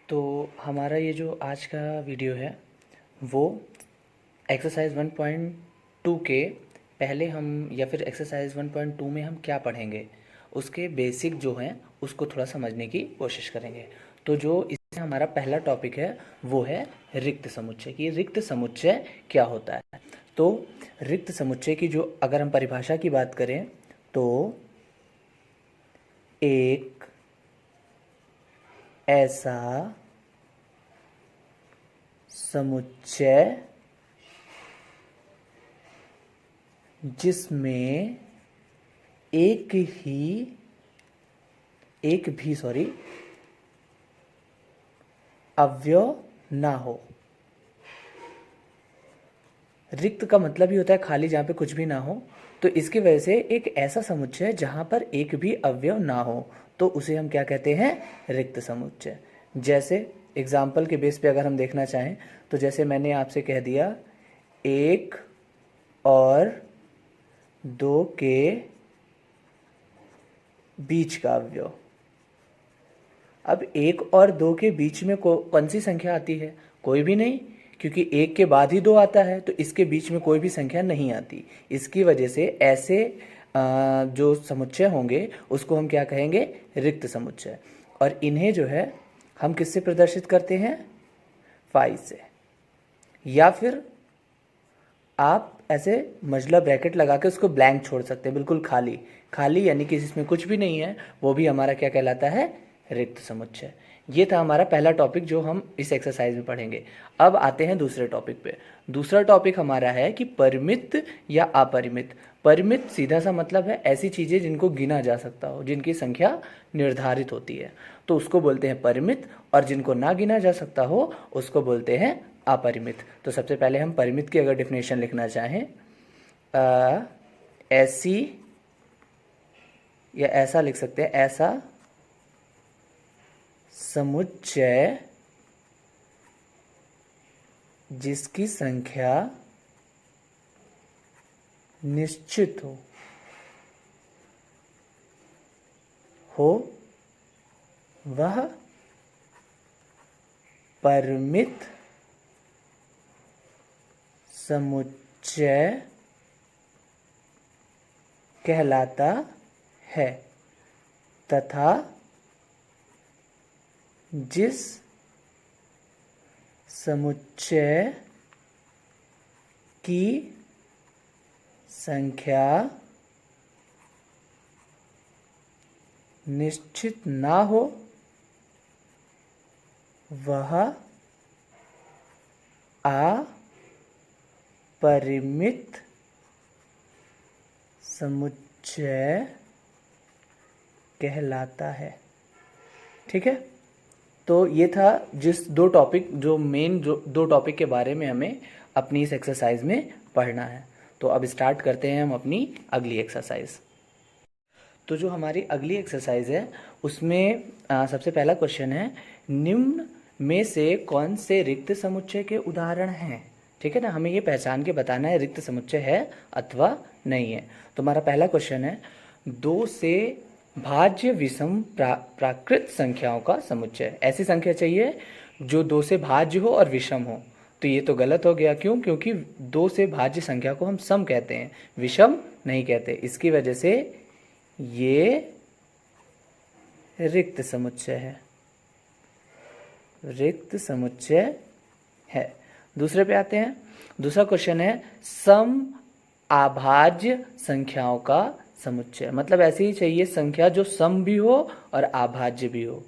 तो हमारा ये जो आज का वीडियो है वो एक्सरसाइज 1.2 के पहले हम या फिर एक्सरसाइज 1.2 में हम क्या पढ़ेंगे उसके बेसिक जो हैं उसको थोड़ा समझने की कोशिश करेंगे। तो जो इसमें हमारा पहला टॉपिक है वो है रिक्त समुच्चय कि रिक्त समुच्चय क्या होता है। तो रिक्त समुच्चय की जो अगर हम परिभाषा की बात करें तो एक ऐसा समुच्चय जिसमें एक भी अवयव ना हो। रिक्त का मतलब ही होता है खाली, जहाँ पे कुछ भी ना हो। तो इसकी वजह से एक ऐसा समुच्चय जहाँ पर एक भी अवयव ना हो तो उसे हम क्या कहते हैं, रिक्त समुच्चय। जैसे एग्जाम्पल के बेस पे अगर हम देखना चाहें तो जैसे मैंने आपसे कह दिया एक और दो के बीच का अवयव। अब एक और दो के बीच में कौन सी संख्या आती है? कोई भी नहीं, क्योंकि एक के बाद ही दो आता है, तो इसके बीच में कोई भी संख्या नहीं आती। इसकी वजह से ऐसे जो समुच्चय होंगे उसको हम क्या कहेंगे, रिक्त समुच्चय। और इन्हें जो है हम किससे प्रदर्शित करते हैं, फाई से। या फिर आप ऐसे मजला ब्रैकेट लगा के उसको ब्लैंक छोड़ सकते हैं, बिल्कुल खाली। खाली यानी कि जिसमें कुछ भी नहीं है, वो भी हमारा क्या कहलाता है, रिक्त समुच्चय। ये था हमारा पहला टॉपिक जो हम इस एक्सरसाइज में पढ़ेंगे। अब आते हैं दूसरे टॉपिक पे। दूसरा टॉपिक हमारा है कि परिमित या अपरिमित। परिमित सीधा सा मतलब है ऐसी चीज़ें जिनको गिना जा सकता हो, जिनकी संख्या निर्धारित होती है, तो उसको बोलते हैं परिमित। और जिनको ना गिना जा सकता हो उसको बोलते हैं अपरिमित। तो सबसे पहले हम परिमित की अगर डेफिनेशन लिखना चाहें, ऐसी या ऐसा लिख सकते हैं, ऐसा समुच्चय जिसकी संख्या निश्चित हो वह परिमित समुच्चय कहलाता है, तथा जिस समुच्चय की संख्या निश्चित ना हो वह अपरिमित समुच्चय कहलाता है। ठीक है, तो ये था जिस जो मेन दो टॉपिक के बारे में हमें अपनी इस एक्सरसाइज में पढ़ना है। तो अब स्टार्ट करते हैं हम अपनी अगली एक्सरसाइज। तो जो हमारी अगली एक्सरसाइज है उसमें सबसे पहला क्वेश्चन है, निम्न में से कौन से रिक्त समुच्चय के उदाहरण हैं। ठीक है ना, हमें ये पहचान के बताना है रिक्त समुच्चय है अथवा नहीं है। तो हमारा पहला क्वेश्चन है, दो से भाज्य विषम प्राकृत संख्याओं का समुच्चय। ऐसी संख्या चाहिए जो दो से भाज्य हो और विषम हो। तो ये तो गलत हो गया, क्यों? क्योंकि दो से भाज्य संख्या को हम सम कहते हैं, विषम नहीं कहते। इसकी वजह से ये रिक्त समुच्चय है, रिक्त समुच्चय है। दूसरे पे आते हैं। दूसरा क्वेश्चन है, सम अभाज्य संख्याओं का समुच्चय। मतलब ऐसी ही चाहिए संख्या जो सम भी हो और अभाज्य भी हो।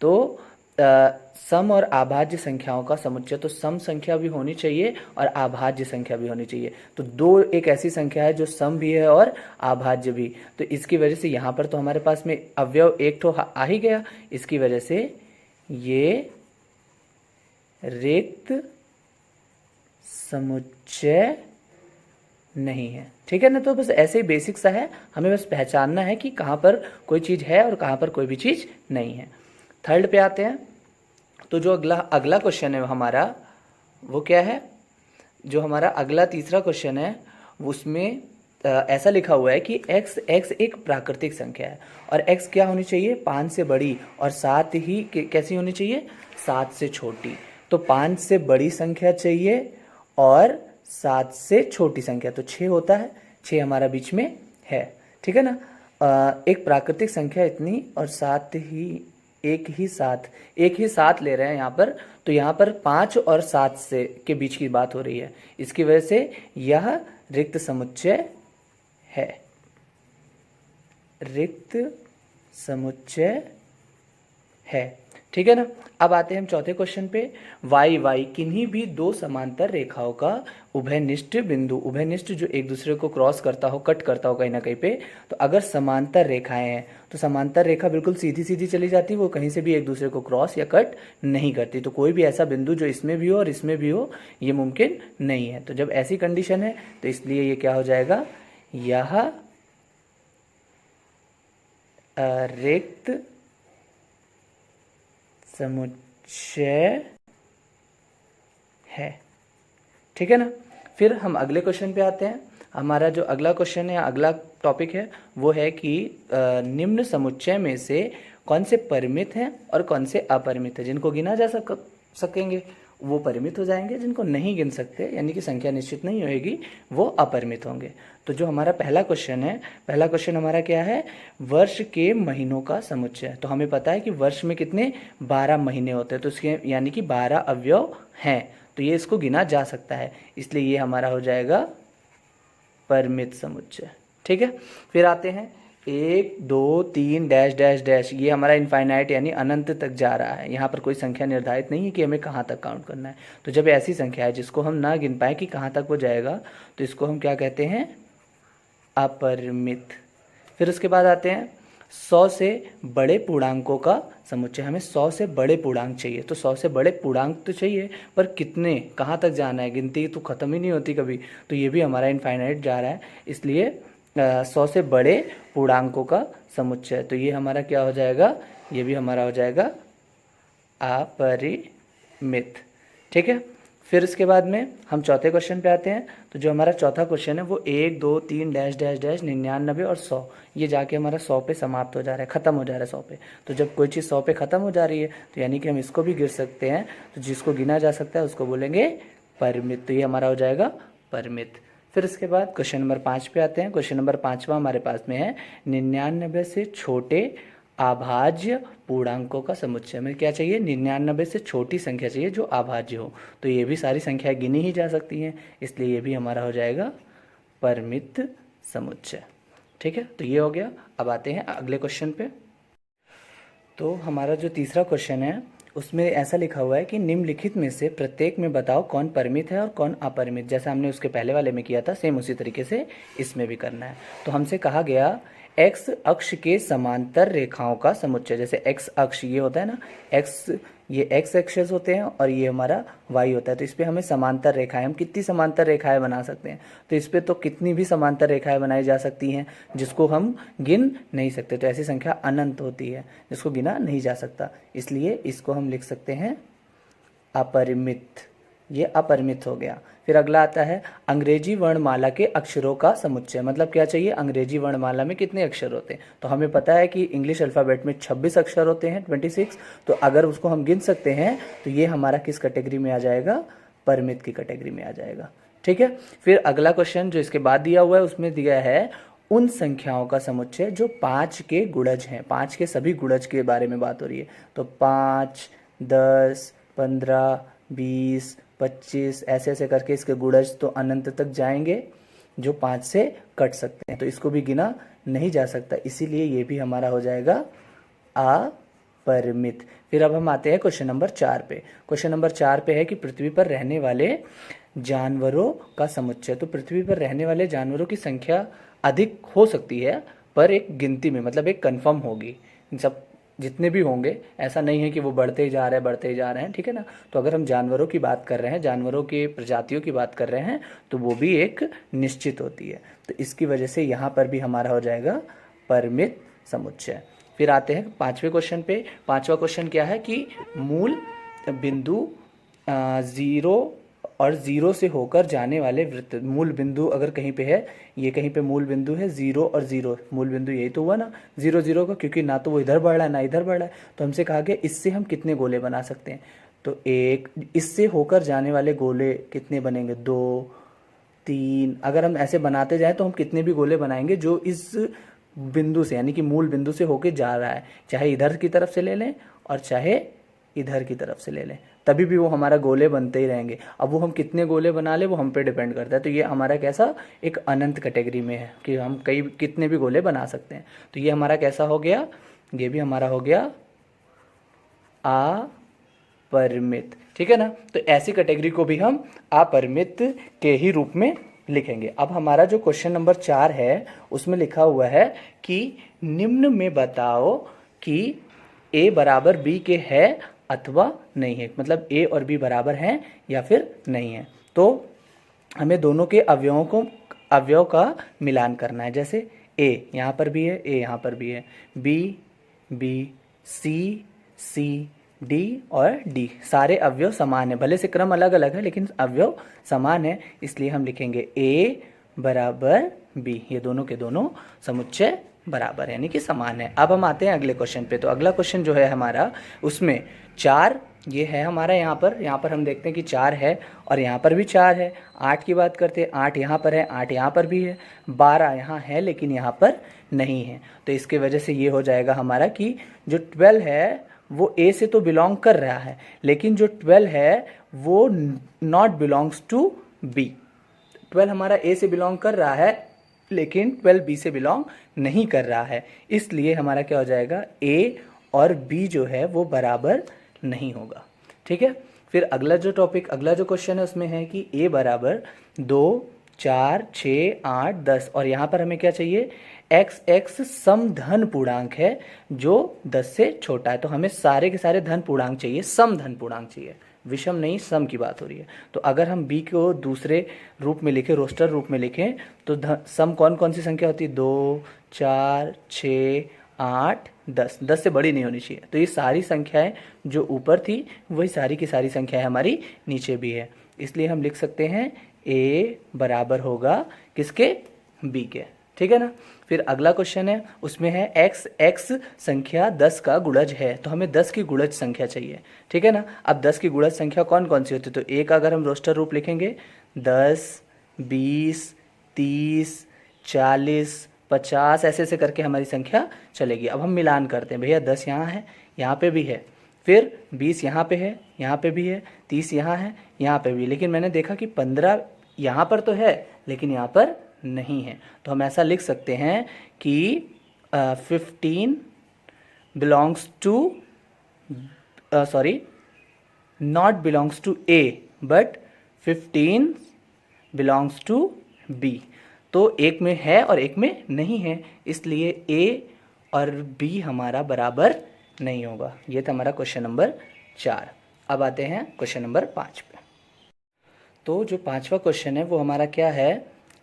तो सम और अभाज्य संख्याओं का समुच्चय, तो सम संख्या भी होनी चाहिए और अभाज्य संख्या भी होनी चाहिए। तो दो एक ऐसी संख्या है जो सम भी है और अभाज्य भी। तो इसकी वजह से यहाँ पर तो हमारे पास में अवयव एक तो आ ही गया। इसकी वजह से ये रिक्त समुच्चय नहीं है। ठीक है ना, तो बस ऐसे ही बेसिक सा है, हमें बस पहचानना है कि कहाँ पर कोई चीज़ है और कहाँ पर कोई भी चीज़ नहीं है। थर्ड पे आते हैं। तो जो अगला क्वेश्चन है हमारा वो क्या है, जो हमारा अगला तीसरा क्वेश्चन है उसमें ऐसा लिखा हुआ है कि x एक प्राकृतिक संख्या है और x क्या होनी चाहिए, 5 से बड़ी और 7 ही कैसी होनी चाहिए, 7 से छोटी। तो 5 से बड़ी संख्या चाहिए और 7 से छोटी संख्या, तो 6 होता है, 6 हमारा बीच में है, ठीक है ना। एक प्राकृतिक संख्या इतनी और एक ही साथ ले रहे हैं यहाँ पर, तो यहाँ पर 5 और 7 से के बीच की बात हो रही है, इसकी वजह से यह रिक्त समुच्चय है, रिक्त समुच्चय है, ठीक है ना। अब आते हैं हम चौथे क्वेश्चन पे। वाई वाई किन्हीं भी दो समांतर रेखाओं का उभयनिष्ठ बिंदु, उभयनिष्ठ जो एक दूसरे को क्रॉस करता हो, कट करता हो कहीं ना कहीं पे, तो अगर समांतर रेखाएं हैं तो समांतर रेखा बिल्कुल सीधी सीधी चली जाती है, वो कहीं से भी एक दूसरे को क्रॉस या कट नहीं करती। तो कोई भी ऐसा बिंदु जो इसमें भी हो और इसमें भी हो, ये मुमकिन नहीं है। तो जब ऐसी कंडीशन है तो इसलिए ये क्या हो जाएगा, यह रिक्त समुच्चय है, ठीक है ना। फिर हम अगले क्वेश्चन पे आते हैं। हमारा जो अगला क्वेश्चन है, अगला टॉपिक है, वो है कि निम्न समुच्चय में से कौन से परिमित हैं और कौन से अपरिमित है। जिनको गिना जा सकेंगे वो परिमित हो जाएंगे, जिनको नहीं गिन सकते यानी कि संख्या निश्चित नहीं होगी वो अपरिमित होंगे। तो जो हमारा पहला क्वेश्चन है, पहला क्वेश्चन हमारा क्या है, वर्ष के महीनों का समुच्चय। तो हमें पता है कि वर्ष में कितने 12 महीने होते हैं, तो इसके यानी कि 12 अवयव हैं, तो ये इसको गिना जा सकता है, इसलिए ये हमारा हो जाएगा परिमित समुच्चय, ठीक है। फिर आते हैं 1 2 3 डैश डैश डैश, ये हमारा इनफाइनाइट यानी अनंत तक जा रहा है। यहाँ पर कोई संख्या निर्धारित नहीं है कि हमें कहाँ तक काउंट करना है। तो जब ऐसी संख्या है जिसको हम ना गिन पाए कि कहाँ तक वो जाएगा, तो इसको हम क्या कहते हैं, अपरिमित। फिर उसके बाद आते हैं 100 से बड़े पूर्णांकों का समुच्चय। हमें 100 से बड़े पूर्णांक चाहिए, तो 100 से बड़े पूर्णांक तो चाहिए, पर कितने, कहाँ तक जाना है, गिनती तो ख़त्म ही नहीं होती कभी, तो ये भी हमारा इनफाइनाइट जा रहा है, इसलिए 100 से बड़े पूर्णांकों का समुच्चय। तो ये हमारा क्या हो जाएगा, ये भी हमारा हो जाएगा अपरिमित, ठीक है। फिर इसके बाद में हम चौथे क्वेश्चन पे आते हैं। तो जो हमारा चौथा क्वेश्चन है वो 1 2 3 डैश डैश डैश 99 और 100, ये जाके हमारा 100 पे समाप्त हो जा रहा है, ख़त्म हो जा रहा है 100 पे। तो जब कोई चीज़ 100 पे ख़त्म हो जा रही है तो यानी कि हम इसको भी गिन सकते हैं, तो जिसको गिना जा सकता है उसको बोलेंगे परिमित, तो ये हमारा हो जाएगा परिमित। फिर इसके बाद क्वेश्चन नंबर 5 पे आते हैं। क्वेश्चन नंबर 5वां हमारे पास में है 99 से छोटे अभाज्य पूर्णांकों का समुच्चय। हमें क्या चाहिए, 99 से छोटी संख्या चाहिए जो अभाज्य हो, तो ये भी सारी संख्याएं गिनी ही जा सकती हैं, इसलिए ये भी हमारा हो जाएगा परिमित समुच्चय, ठीक है। तो ये हो गया। अब आते हैं अगले क्वेश्चन पे। तो हमारा जो तीसरा क्वेश्चन है उसमें ऐसा लिखा हुआ है कि निम्नलिखित में से प्रत्येक में बताओ कौन परिमित है और कौन अपरिमित। जैसा हमने उसके पहले वाले में किया था सेम उसी तरीके से इसमें भी करना है। तो हमसे कहा गया एक्स अक्ष के समांतर रेखाओं का समुच्चय। जैसे एक्स अक्ष ये होता है ना, ये एक्स एक्सेस होते हैं और ये हमारा वाई होता है, तो इस पर हमें समांतर रेखाएं, हम कितनी समांतर रेखाएं बना सकते हैं, तो इस पर तो कितनी भी समांतर रेखाएं बनाई जा सकती हैं जिसको हम गिन नहीं सकते। तो ऐसी संख्या अनंत होती है जिसको गिना नहीं जा सकता, इसलिए इसको हम लिख सकते हैं अपरिमित, ये अपरिमित हो गया। फिर अगला आता है अंग्रेजी वर्णमाला के अक्षरों का समुच्चय। मतलब क्या चाहिए, अंग्रेजी वर्णमाला में कितने अक्षर होते हैं, तो हमें पता है कि इंग्लिश अल्फ़ाबेट में 26 अक्षर होते हैं, 26। तो अगर उसको हम गिन सकते हैं तो ये हमारा किस कैटेगरी में आ जाएगा, परिमित की कैटेगरी में आ जाएगा, ठीक है। फिर अगला क्वेश्चन जो इसके बाद दिया हुआ है उसमें दिया है उन संख्याओं का समुच्चय जो 5 के गुणज हैं। 5 के सभी गुणज के बारे में बात हो रही है, तो 5 10 15 20 25 ऐसे ऐसे करके इसके गुणज तो अनंत तक जाएंगे जो 5 से कट सकते हैं, तो इसको भी गिना नहीं जा सकता, इसीलिए ये भी हमारा हो जाएगा अपरिमित। फिर अब हम आते हैं क्वेश्चन नंबर 4 पे। क्वेश्चन नंबर 4 पे है कि पृथ्वी पर रहने वाले जानवरों का समुच्चय। तो पृथ्वी पर रहने वाले जानवरों की संख्या अधिक हो सकती है, पर एक गिनती में, मतलब एक कन्फर्म होगी, सब जितने भी होंगे, ऐसा नहीं है कि वो बढ़ते ही जा रहे हैं, ठीक है ना। तो अगर हम जानवरों की बात कर रहे हैं, जानवरों के प्रजातियों की बात कर रहे हैं, तो वो भी एक निश्चित होती है, तो इसकी वजह से यहाँ पर भी हमारा हो जाएगा परिमित समुच्चय। फिर आते हैं 5वें क्वेश्चन पे। 5वां क्वेश्चन क्या है कि मूल बिंदु 0 और जीरो से होकर जाने वाले वृत्त, मूल बिंदु अगर कहीं पे है, ये कहीं पे मूल बिंदु है, जीरो और जीरो मूल बिंदु, यही तो हुआ ना जीरो जीरो का, क्योंकि ना तो वो इधर बढ़ रहा है ना इधर बढ़ रहा है। तो हमसे कहा गया इससे हम कितने गोले बना सकते हैं, तो एक, इससे होकर जाने वाले गोले कितने बनेंगे, 2 3। अगर हम ऐसे बनाते जाएं तो हम कितने भी गोले बनाएंगे जो इस बिंदु से यानी कि मूल बिंदु से होके जा रहा है, चाहे इधर की तरफ से ले लें और चाहे इधर की तरफ से ले लें, तभी भी वो हमारा गोले बनते ही रहेंगे। अब वो हम कितने गोले बना ले वो हम पे डिपेंड करता है। तो ये हमारा कैसा एक अनंत कैटेगरी में है कि हम कई कितने भी गोले बना सकते हैं। तो ये हमारा कैसा हो गया, ये भी हमारा हो गया अपरिमित, ठीक है ना। तो ऐसी कैटेगरी को भी हम अपरिमित के ही रूप में लिखेंगे। अब हमारा जो क्वेश्चन नंबर 4 है उसमें लिखा हुआ है कि निम्न में बताओ कि a बराबर b के है अथवा नहीं है, मतलब a और b बराबर हैं या फिर नहीं है। तो हमें दोनों के अवयव का मिलान करना है। जैसे a यहाँ पर भी है, a यहाँ पर भी है, b c d और d सारे अवयव समान है, भले से क्रम अलग अलग है लेकिन अवयव समान है, इसलिए हम लिखेंगे a बराबर b, ये दोनों के दोनों समुच्चय बराबर है यानी कि समान है। अब हम आते हैं अगले क्वेश्चन पे। तो अगला क्वेश्चन जो है हमारा उसमें 4 ये है हमारा, यहाँ पर हम देखते हैं कि 4 है और यहाँ पर भी 4 है। 8 की बात करते हैं, 8 यहाँ पर है, 8 यहाँ पर भी है, 12 यहाँ है लेकिन यहाँ पर नहीं है। तो इसके वजह से ये हो जाएगा हमारा कि जो 12 है वो a से तो बिलोंग कर रहा है, लेकिन जो 12 है वो नॉट बिलोंग्स टू b। 12 हमारा a से बिलोंग कर रहा है लेकिन 12 b से बिलोंग नहीं कर रहा है, इसलिए हमारा क्या हो जाएगा, a और b जो है वो बराबर नहीं होगा, ठीक है। फिर अगला जो क्वेश्चन है उसमें है कि a बराबर 2 4 6 8 10 और यहाँ पर हमें क्या चाहिए, x सम धन पूर्णांक है जो 10 से छोटा है। तो हमें सारे के सारे धन पूर्णांक चाहिए, सम धन पूर्णांक चाहिए, विषम नहीं, सम की बात हो रही है। तो अगर हम b को दूसरे रूप में लिखें, रोस्टर रूप में लिखें, तो सम कौन कौन सी संख्या होती है, 2 4 6 8 10, 10 से बड़ी नहीं होनी चाहिए। तो ये सारी संख्याएं जो ऊपर थी वही सारी की सारी संख्याएं हमारी नीचे भी है, इसलिए हम लिख सकते हैं a बराबर होगा किसके, b के, ठीक है ना। फिर अगला क्वेश्चन है उसमें है x संख्या 10 का गुणज है, तो हमें 10 की गुणज संख्या चाहिए, ठीक है ना। अब 10 की गुणज संख्या कौन कौन सी होती है, तो एक अगर हम रोस्टर रूप लिखेंगे 10 20 30 40 50 ऐसे करके हमारी संख्या चलेगी। अब हम मिलान करते हैं, भैया 10 यहाँ है, यहाँ पे भी है, फिर 20 यहाँ पे है, यहाँ पे भी है, 30 यहाँ है, यहाँ पे भी, लेकिन मैंने देखा कि 15 यहाँ पर तो है लेकिन यहाँ पर नहीं है। तो हम ऐसा लिख सकते हैं कि 15 belongs to not belongs to a but 15 belongs to b। तो एक में है और एक में नहीं है, इसलिए a और b हमारा बराबर नहीं होगा। ये था हमारा क्वेश्चन नंबर 4। अब आते हैं क्वेश्चन नंबर 5 पे। तो जो 5वां क्वेश्चन है वो हमारा क्या है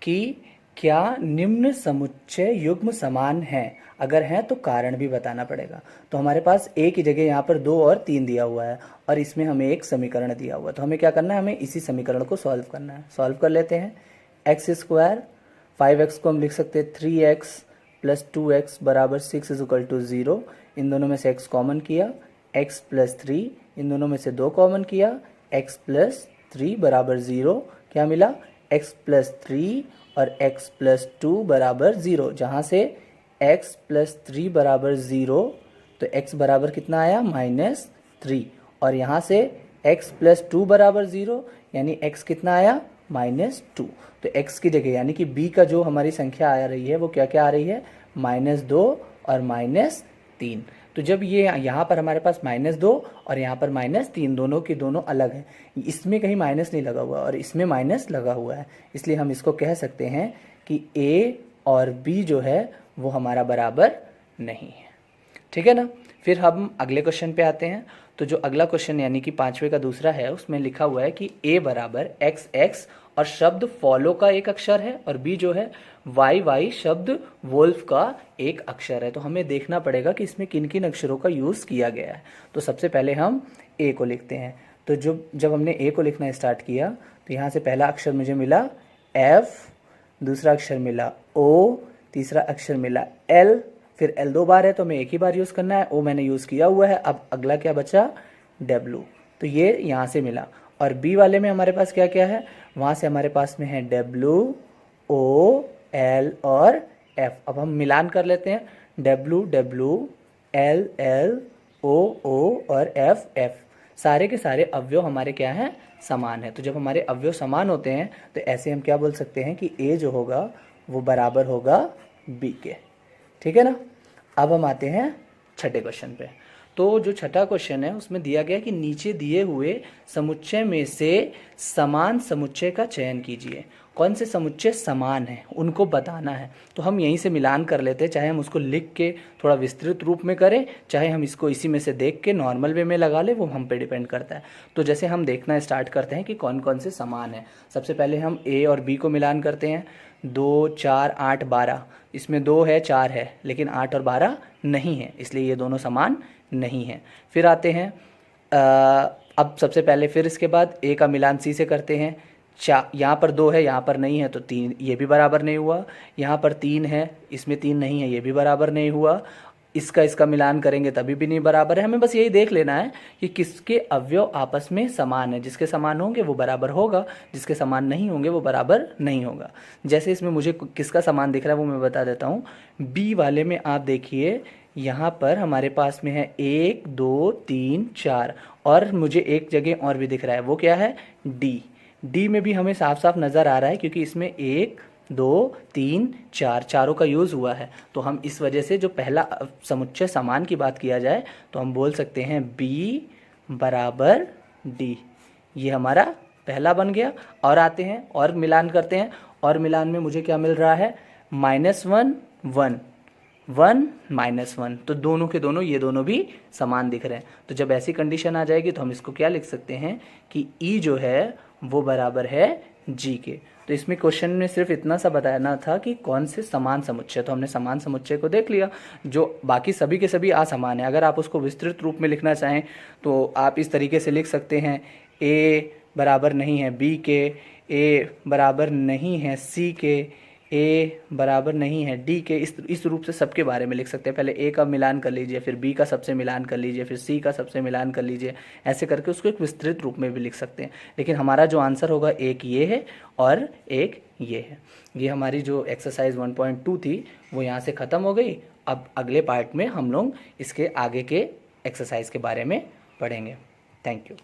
कि क्या निम्न समुच्चय युग्म समान हैं, अगर हैं तो कारण भी बताना पड़ेगा। तो हमारे पास a की जगह यहाँ पर 2 और 3 दिया हुआ है और इसमें हमें एक समीकरण दिया हुआ है, तो हमें क्या करना है, हमें इसी समीकरण को सॉल्व करना है। सॉल्व कर लेते हैं। x² 5x को हम लिख सकते हैं 3x प्लस 2x बराबर 6 = 0। इन दोनों में से x कॉमन किया, x प्लस 3, इन दोनों में से 2 कॉमन किया, x प्लस 3 बराबर 0। क्या मिला, x प्लस 3 और x प्लस 2 बराबर 0। जहाँ से x प्लस 3 बराबर 0 तो x बराबर कितना आया, -3, और यहाँ से x प्लस 2 बराबर 0 यानी x कितना आया, -2। तो x की जगह यानी कि b का जो हमारी संख्या आ रही है वो क्या क्या आ रही है, -2 और -3। तो जब ये यहाँ पर हमारे पास -2 और यहाँ पर -3 दोनों की दोनों अलग है, इसमें कहीं माइनस नहीं लगा हुआ और इसमें माइनस लगा हुआ है, इसलिए हम इसको कह सकते हैं कि a और b जो है वो हमारा बराबर नहीं है, ठीक है ना। फिर हम अगले क्वेश्चन पे आते हैं। तो जो अगला क्वेश्चन यानी कि 5वें का दूसरा है उसमें लिखा हुआ है कि a बराबर x और शब्द फॉलो का एक अक्षर है और b जो है y शब्द वोल्फ का एक अक्षर है। तो हमें देखना पड़ेगा कि इसमें किन किन अक्षरों का यूज़ किया गया है। तो सबसे पहले हम a को लिखते हैं। तो तो जब हमने ए को लिखना स्टार्ट किया तो यहाँ से पहला अक्षर मुझे मिला एफ, दूसरा अक्षर मिला ओ, तीसरा अक्षर मिला एल, फिर एल 2 बार है तो हमें एक ही बार यूज़ करना है, ओ मैंने यूज़ किया हुआ है। अब अगला क्या बचा, डब्लू, तो ये यहाँ से मिला। और बी वाले में हमारे पास क्या क्या है, वहाँ से हमारे पास में है डब्लू, ओ, एल और एफ। अब हम मिलान कर लेते हैं, डब्लू डब्लू, एल एल, ओ ओ और एफ एफ। सारे के सारे अवयव हमारे क्या हैं, समान है। तो जब हमारे अवयव समान होते हैं तो ऐसे हम क्या बोल सकते हैं कि ए जो होगा वो बराबर होगा बी के। ठीक है ना। अब हम आते हैं छठे क्वेश्चन पे। तो जो छठा क्वेश्चन है उसमें दिया गया कि नीचे दिए हुए समुच्चय में से समान समुच्चय का चयन कीजिए। कौन से समुच्चय समान है उनको बताना है। तो हम यहीं से मिलान कर लेते हैं, चाहे हम उसको लिख के थोड़ा विस्तृत रूप में करें, चाहे हम इसको इसी में से देख के नॉर्मल वे में लगा ले, वो हम पे डिपेंड करता है। तो जैसे हम देखना स्टार्ट करते हैं कि कौन कौन से समान है। सबसे पहले हम ए और बी को मिलान करते हैं। 2, 4, 8, 12, इसमें 2 है 4 है, लेकिन 8 और 12 नहीं है, इसलिए ये दोनों समान नहीं है। फिर आते हैं अब सबसे पहले फिर इसके बाद ए का मिलान सी से करते हैं। यहाँ पर 2 है, यहाँ पर नहीं है, तो 3, ये भी बराबर नहीं हुआ। यहाँ पर 3 है, इसमें 3 नहीं है, ये भी बराबर नहीं हुआ। इसका मिलान करेंगे तभी भी नहीं बराबर है। हमें बस यही देख लेना है कि किसके अवयव आपस में समान है। जिसके समान होंगे वो बराबर होगा, जिसके समान नहीं होंगे वो बराबर नहीं होगा। जैसे इसमें मुझे किसका समान दिख रहा है वो मैं बता देता हूँ। बी वाले में आप देखिए, यहाँ पर हमारे पास में है 1, 2, 3, 4 और मुझे एक जगह और भी दिख रहा है, वो क्या है, डी। डी में भी हमें साफ साफ नज़र आ रहा है क्योंकि इसमें 1, 2, 3, 4 चारों का यूज़ हुआ है। तो हम इस वजह से जो पहला समुच्चय समान की बात किया जाए तो हम बोल सकते हैं बी बराबर डी। ये हमारा पहला बन गया। और आते हैं और मिलान करते हैं। और मिलान में मुझे क्या मिल रहा है, -1, 1, 1, -1, तो दोनों के दोनों ये दोनों भी समान दिख रहे हैं। तो जब ऐसी कंडीशन आ जाएगी तो हम इसको क्या लिख सकते हैं कि ई जो है वो बराबर है जी के। तो इसमें क्वेश्चन में सिर्फ इतना सा बताना था कि कौन से समान समुच्चय। तो हमने समान समुच्चय को देख लिया, जो बाकी सभी के सभी असमान है। अगर आप उसको विस्तृत रूप में लिखना चाहें तो आप इस तरीके से लिख सकते हैं, ए बराबर नहीं है बी के, ए बराबर नहीं है सी के, ए बराबर नहीं है डी के। इस रूप से सबके बारे में लिख सकते हैं। पहले ए का मिलान कर लीजिए, फिर बी का सबसे मिलान कर लीजिए, फिर सी का सबसे मिलान कर लीजिए। ऐसे करके उसको एक विस्तृत रूप में भी लिख सकते हैं। लेकिन हमारा जो आंसर होगा एक ये है और एक ये है। ये हमारी जो एक्सरसाइज 1.2 थी वो यहाँ से ख़त्म हो गई। अब अगले पार्ट में हम लोग इसके आगे के एक्सरसाइज के बारे में पढ़ेंगे। Thank you.